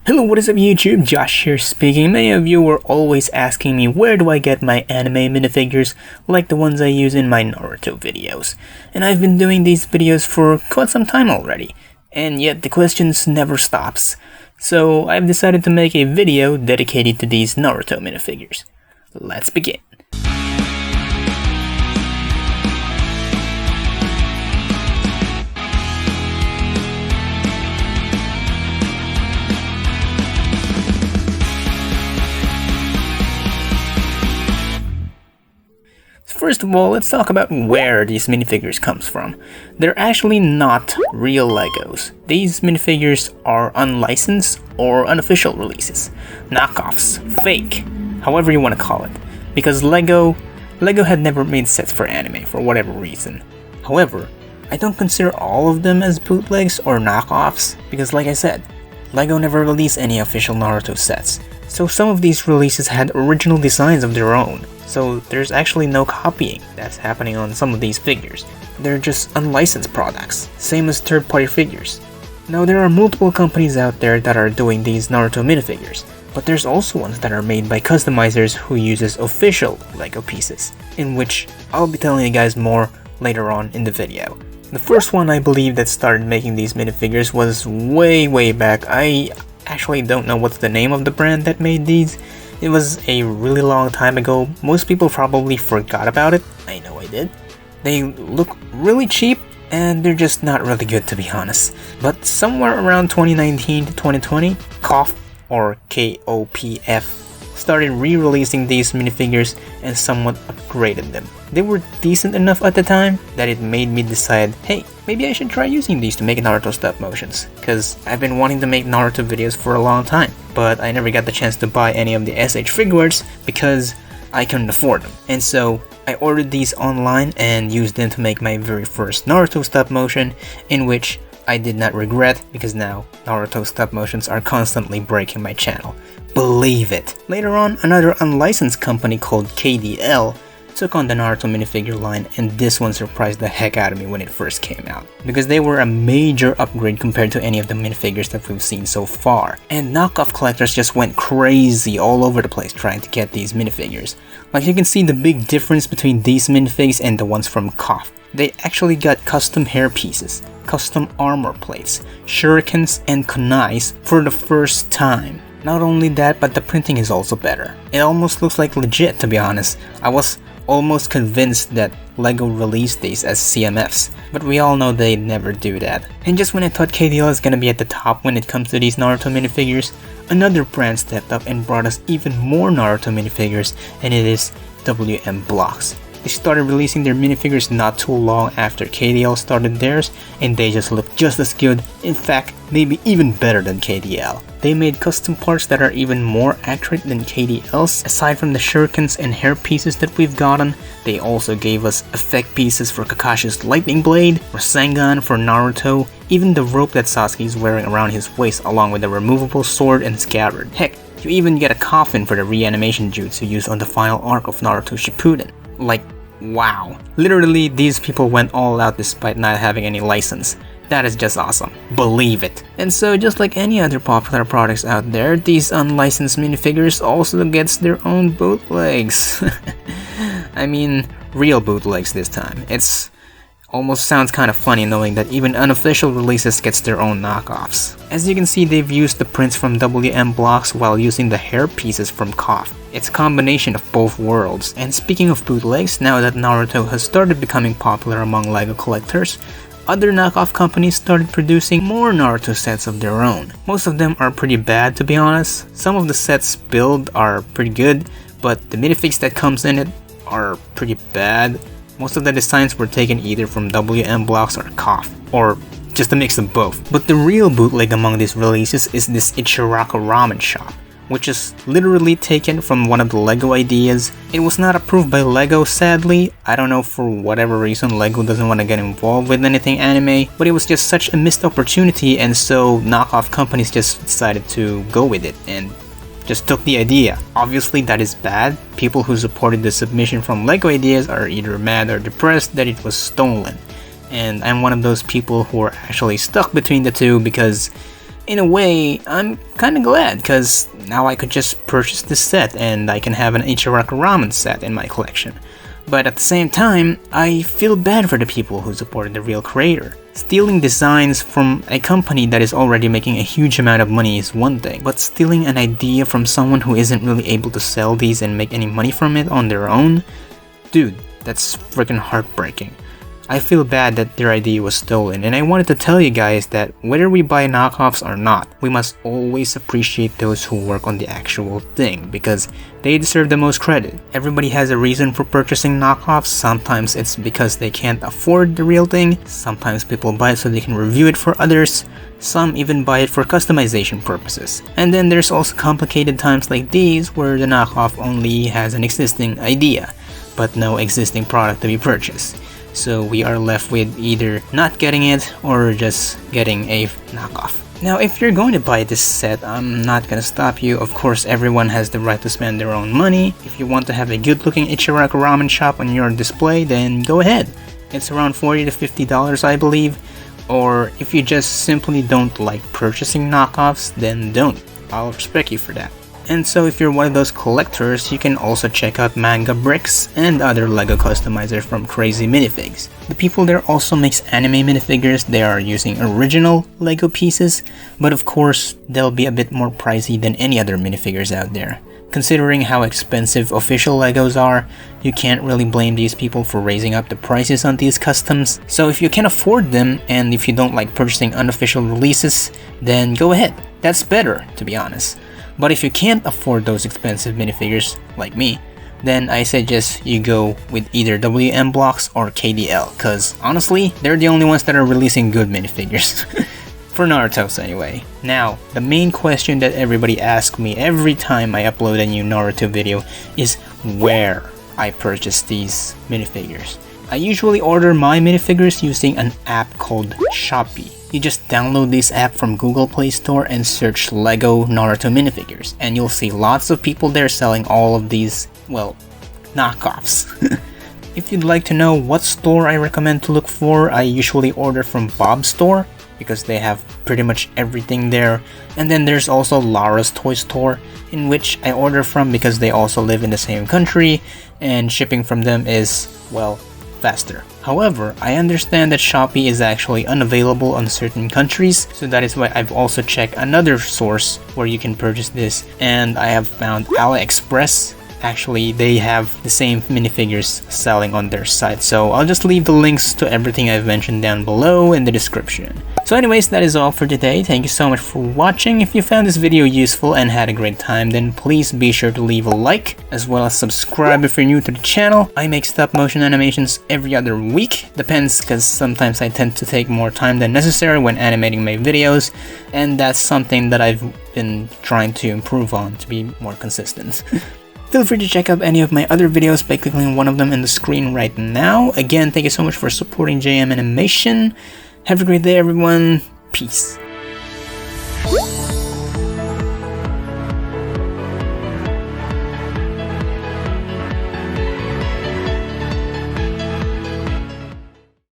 Hello, what is up YouTube? Josh here speaking. Many of you were always asking me where do I get my anime minifigures like the ones I use in my Naruto videos. And I've been doing these videos for quite some time already, and yet the questions never stops. So I've decided to make a video dedicated to these Naruto minifigures. Let's begin. First of all, let's talk about where these minifigures comes from. They're actually not real Legos. These minifigures are unlicensed or unofficial releases. Knockoffs, fake, however you want to call it. Because Lego had never made sets for anime for whatever reason. However, I don't consider all of them as bootlegs or knockoffs because like I said, Lego never released any official Naruto sets. So some of these releases had original designs of their own. So there's actually no copying that's happening on some of these figures. They're just unlicensed products, same as third-party figures. Now there are multiple companies out there that are doing these Naruto minifigures, but there's also ones that are made by customizers who uses official Lego pieces, in which I'll be telling you guys more later on in the video. The first one I believe that started making these minifigures was way back. I actually don't know what's the name of the brand that made these. It was a really long time ago. Most people probably forgot about it. I know I did. They look really cheap and they're just not really good, to be honest. But somewhere around 2019 to 2020, KNOCKOFF or KOPF started re-releasing these minifigures and somewhat upgraded them. They were decent enough at the time that it made me decide, hey, maybe I should try using these to make Naruto stop motions, because I've been wanting to make Naruto videos for a long time, but I never got the chance to buy any of the SH figures because I couldn't afford them. And so I ordered these online and used them to make my very first Naruto stop motion, in which I did not regret because now Naruto stop motions are constantly breaking my channel. Believe it! Later on, another unlicensed company called KDL took on the Naruto minifigure line, and this one surprised the heck out of me when it first came out, because they were a major upgrade compared to any of the minifigures that we've seen so far. And knockoff collectors just went crazy all over the place trying to get these minifigures. Like you can see the big difference between these minifigs and the ones from KNOCKOFF. They actually got custom hair pieces, custom armor plates, shurikens, and kunais for the first time. Not only that, but the printing is also better. It almost looks like legit, to be honest. I was almost convinced that Lego released these as CMFs, but we all know they never do that. And just when I thought KDL is gonna be at the top when it comes to these Naruto minifigures, another brand stepped up and brought us even more Naruto minifigures, and it is WM Blocks. They started releasing their minifigures not too long after KDL started theirs, and they just look just as good, in fact, maybe even better than KDL. They made custom parts that are even more accurate than KDL's. Aside from the shurikens and hair pieces that we've gotten, they also gave us effect pieces for Kakashi's lightning blade, Rasengan for Naruto, even the rope that Sasuke is wearing around his waist along with the removable sword and scabbard. Heck, you even get a coffin for the reanimation jutsu used on the final arc of Naruto Shippuden. Like, wow. Literally, these people went all out despite not having any license. That is just awesome. Believe it. And so just like any other popular products out there, these unlicensed minifigures also gets their own bootlegs. I mean, real bootlegs this time. It's almost sounds kind of funny knowing that even unofficial releases gets their own knockoffs. As you can see, they've used the prints from WM Blocks while using the hair pieces from KNOCKOFF. It's a combination of both worlds. And speaking of bootlegs, now that Naruto has started becoming popular among Lego collectors, other knockoff companies started producing more Naruto sets of their own. Most of them are pretty bad, to be honest. Some of the sets build are pretty good, but the minifigs that comes in it are pretty bad. Most of the designs were taken either from WM Blocks or KNOCKOFF, or just a mix of both. But the real bootleg among these releases is this Ichiraku ramen shop, which is literally taken from one of the Lego ideas. It was not approved by Lego, sadly. I don't know, for whatever reason Lego doesn't want to get involved with anything anime, but it was just such a missed opportunity, and so knockoff companies just decided to go with it and just took the idea. Obviously that is bad. People who supported the submission from Lego ideas are either mad or depressed that it was stolen. And I'm one of those people who are actually stuck between the two because in a way, I'm kinda glad, cause now I could just purchase this set and I can have an Ichiraku ramen set in my collection. But at the same time, I feel bad for the people who supported the real creator. Stealing designs from a company that is already making a huge amount of money is one thing, but stealing an idea from someone who isn't really able to sell these and make any money from it on their own? Dude, that's freaking heartbreaking. I feel bad that their idea was stolen, and I wanted to tell you guys that whether we buy knockoffs or not, we must always appreciate those who work on the actual thing, because they deserve the most credit. Everybody has a reason for purchasing knockoffs. Sometimes it's because they can't afford the real thing, sometimes people buy it so they can review it for others, some even buy it for customization purposes. And then there's also complicated times like these where the knockoff only has an existing idea, but no existing product to be purchased. So we are left with either not getting it or just getting a knockoff. Now, if you're going to buy this set, I'm not gonna stop you. Of course, everyone has the right to spend their own money. If you want to have a good looking Ichiraku ramen shop on your display, then go ahead. It's around $40 to $50, I believe. Or if you just simply don't like purchasing knockoffs, then don't. I'll respect you for that. And so if you're one of those collectors, you can also check out Manga Bricks and other LEGO customizers from Crazy Minifigs. The people there also makes anime minifigures. They are using original LEGO pieces, but of course, they'll be a bit more pricey than any other minifigures out there. Considering how expensive official LEGOs are, you can't really blame these people for raising up the prices on these customs. So if you can afford them, and if you don't like purchasing unofficial releases, then go ahead. That's better, to be honest. But if you can't afford those expensive minifigures, like me, then I suggest you go with either WM Blocks or KDL, cause honestly, they're the only ones that are releasing good minifigures. For Naruto's anyway. Now, the main question that everybody asks me every time I upload a new Naruto video is where I purchase these minifigures. I usually order my minifigures using an app called Shopee. You just download this app from Google Play Store and search LEGO Naruto minifigures, and you'll see lots of people there selling all of these, well, knockoffs. If you'd like to know what store I recommend to look for, I usually order from Bob's store because they have pretty much everything there. And then there's also Lara's Toy Store, in which I order from because they also live in the same country and shipping from them is, well, faster. However, I understand that Shopee is actually unavailable on certain countries, so that is why I've also checked another source where you can purchase this, and I have found AliExpress. Actually, they have the same minifigures selling on their site, so I'll just leave the links to everything I've mentioned down below in the description. So anyways, that is all for today. Thank you so much for watching. If you found this video useful and had a great time, then please be sure to leave a like, as well as subscribe if you're new to the channel. I make stop motion animations every other week. Depends, because sometimes I tend to take more time than necessary when animating my videos, and that's something that I've been trying to improve on to be more consistent. Feel free to check out any of my other videos by clicking one of them in the screen right now. Again, thank you so much for supporting jmanimation. Have a great day, everyone. Peace.